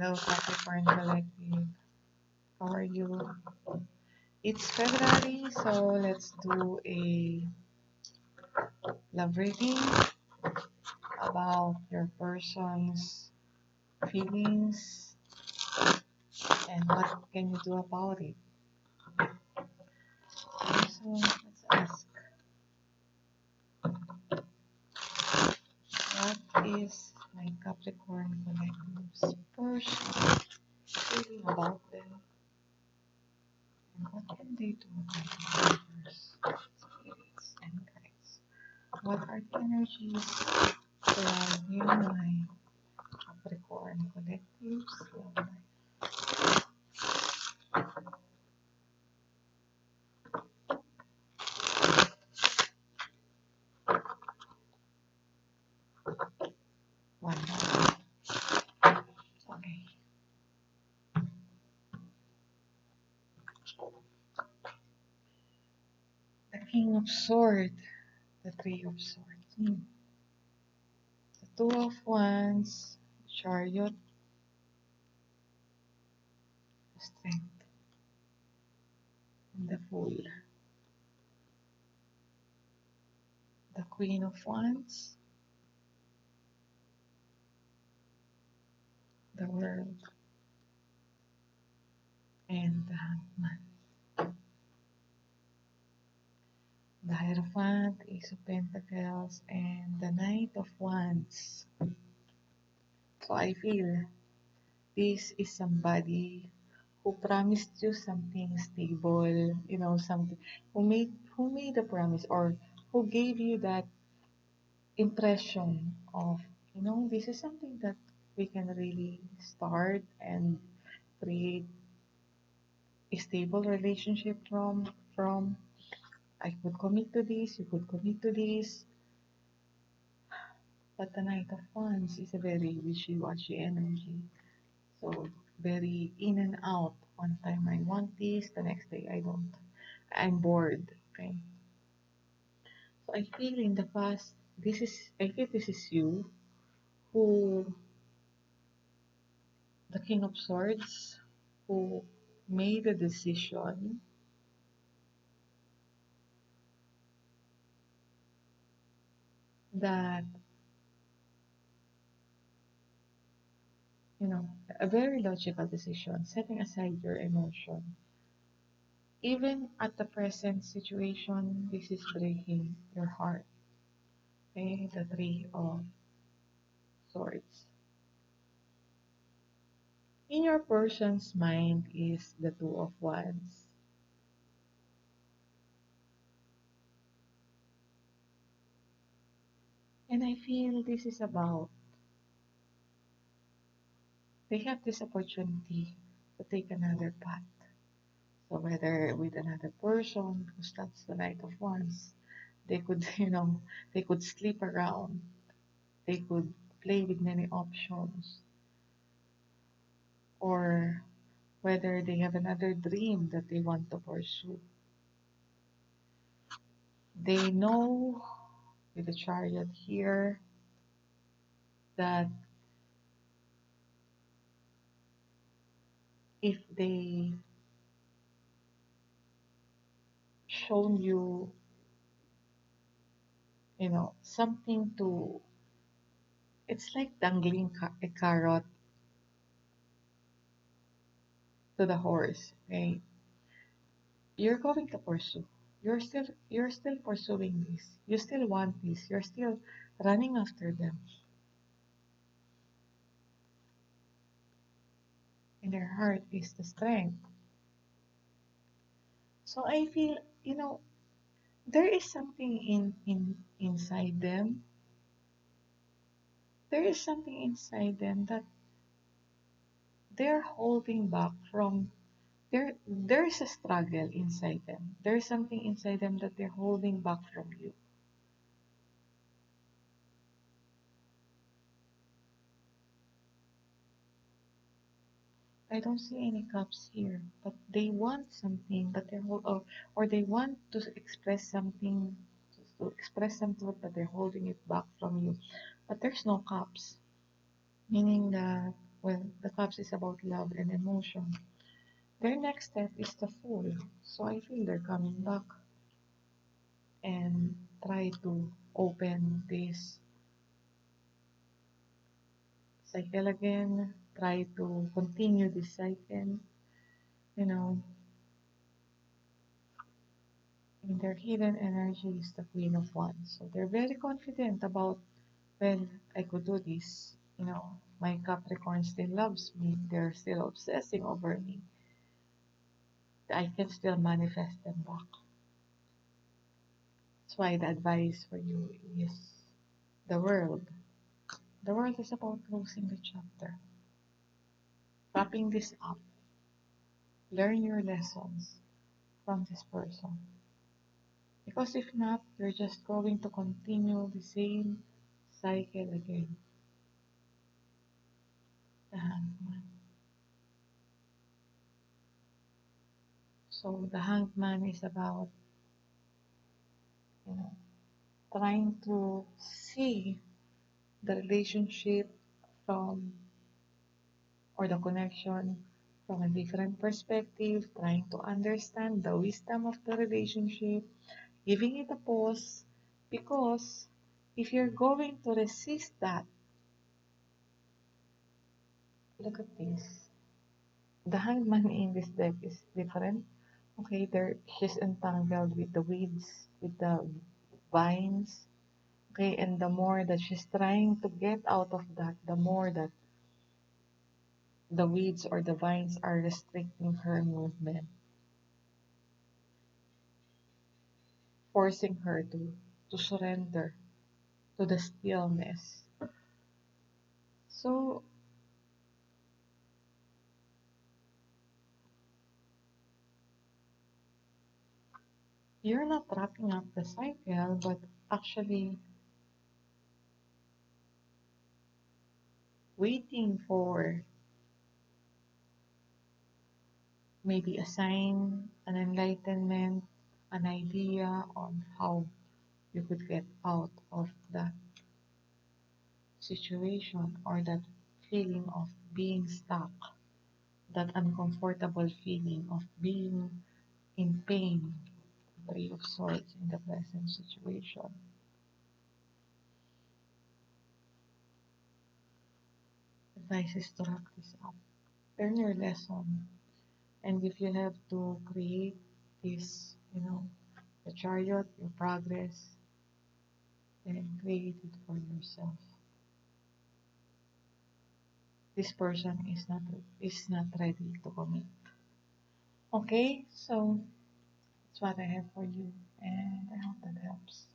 Hello, Capricorn Collective. How are you? It's February, so let's do a love reading about your person's feelings and what can you do about it. So let's ask, what is my Capricorn Collective's person feeling about them, and what can they do about the universe, spirits, and guides? What are the energies surrounding my Capricorn Collective's love life? One more. Okay. The King of Swords, the Three of Swords, the Two of Wands, Chariot, the Strength, and the Fool. The Queen of Wands, the World, and the Hangman. The Hierophant, Ace of Pentacles, and the Knight of Wands. So I feel this is somebody who promised you something stable, something who made a promise, or who gave you that impression of, this is something that we can really start and create a stable relationship from. I could commit to this, you could commit to this. But the Knight of Wands is a very wishy-washy energy. So very in and out. One time I want this, the next day I don't. I'm bored. Okay. So I feel in the past, this is you who, the King of Swords, who made a decision that, a very logical decision, setting aside your emotion. Even at the present situation, this is breaking your heart. Okay, the Three of Swords. In your person's mind is the Two of Wands. And I feel this is about, they have this opportunity to take another path. So whether with another person, because that's the Knight of Wands, they could, they could sleep around. They could play with many options. Or whether they have another dream that they want to pursue. They know, with the Chariot here, that if they shown you, something to, it's like dangling a carrot to the horse. Okay, you're going to pursue. You're still pursuing this. You still want this. You're still running after them. In their heart is the strength. So I feel, there is something inside them. There is something inside them that they're holding back from. There's a struggle inside them. There's something inside them that they're holding back from you. I don't see any cups here, but they want something, but or they want to express something, to express some truth, but they're holding it back from you. But there's no cups, meaning that Well, the cups is about love and emotion. Their next step is the Fool. So I feel they're coming back and try to open this cycle again, try to continue this cycle, you know, in their hidden energy is the Queen of Wands. So they're very confident about, well, I could do this. My Capricorn still loves me. They're still obsessing over me. I can still manifest them back. That's why the advice for you is the world. The world is about closing the chapter, wrapping this up. Learn your lessons from this person. Because if not, you're just going to continue the same cycle again. The hangman. So the hanged man is about, you know, trying to see the relationship from or the connection from a different perspective, trying to understand the wisdom of the relationship, giving it a pause because if you're going to resist that, look at this. The hanged man in this deck is different. Okay, there she's entangled with the weeds, with the vines. Okay, and the more that she's trying to get out of that, the more that the weeds or the vines are restricting her movement, forcing her to surrender to the stillness. So you're not wrapping up the cycle, but actually waiting for maybe a sign, an enlightenment, an idea on how you could get out of that situation or that feeling of being stuck, that uncomfortable feeling of being in pain, Three of Swords in the present situation. Advice is to wrap this up. Learn your lesson. And if you have to create this, the chariot, your progress, then create it for yourself. This person is not ready to commit. Okay, so that's what I have for you, and I hope that helps.